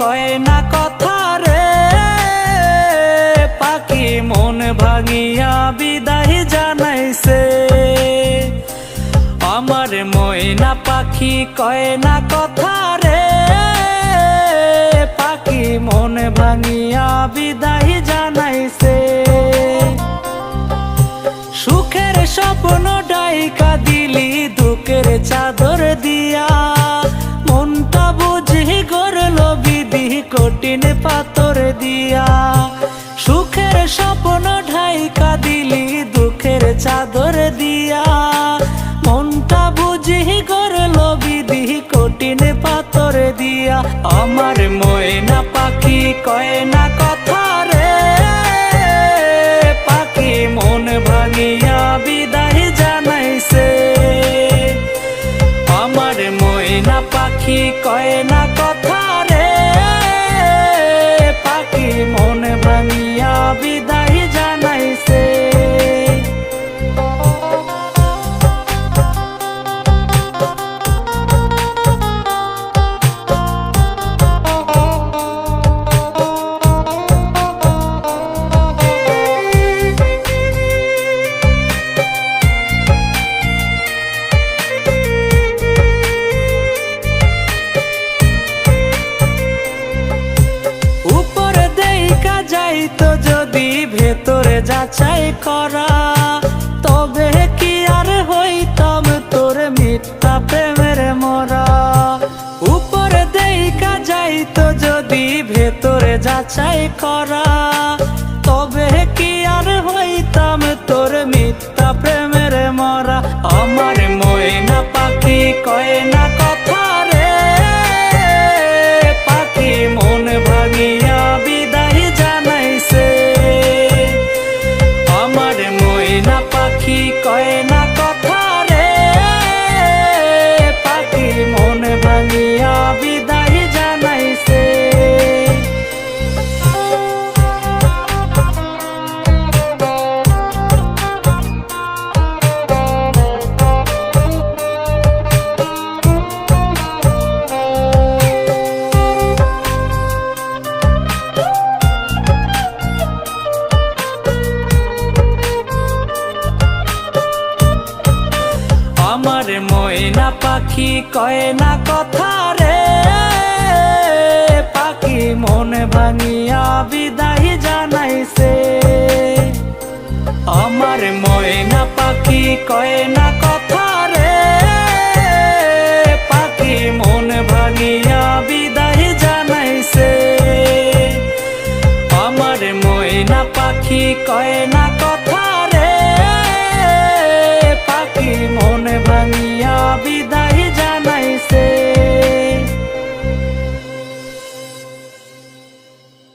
কয় না কথা রে, পাখি মন ভাঙিয়া বিদায় জানাইছে। আমার ময়না পাখি কয় না কথা রে, পাখি মন ভাঙিয়া বিদায় জানাইছে। সুখের স্বপ্ন ডাইকা দিলি দুঃখের চাদর দিয়া, মনটা বুঝি গড়ল বিধি কঠিন পাথর দিয়া। সুখের স্বপ্ন ঢাইকা দিলি দুঃখের চাদর দিয়া, মনটা বুঝি গড়ল বিধি কঠিন পাথর দিয়া। আমার ময়না পাখি কয় না কথা রে, পাখি মন ভাঙিয়া বিদায় জানাইছে। আমার ময়না পাখি কয় না কথা রে, পাখি মন ভাঙিয়া বিদায় জানাইছে। যাইতো যদি ভেতরে যাচাই করা, তবে কি আর হইতাম তোর মিথ্যা প্রেমের মরা। উপরে দেইকা যাইতো যদি ভেতরে যাচাই করা, তবে কি আর হইতাম তোর মিথ্যা প্রেমের মরা। আমার ময়না পাখি কয় না কথা রে, পাখি মন ভাঙিয়া বিদায় জানাইছে। আমার ময়না পাখি কয় না কথা রে, পাখি মন ভাঙিয়া বিদায় জানাইছে। আমার ময়না পাখি কয় না কথা রে, পাখি মন ভাঙিয়া বিদায় জানাইছে। আমার ময়না পাখি কয় না কথা রে, পাখি মন ভাঙিয়া বিদায় জানাইছে। আমার ময়না পাখি কয় না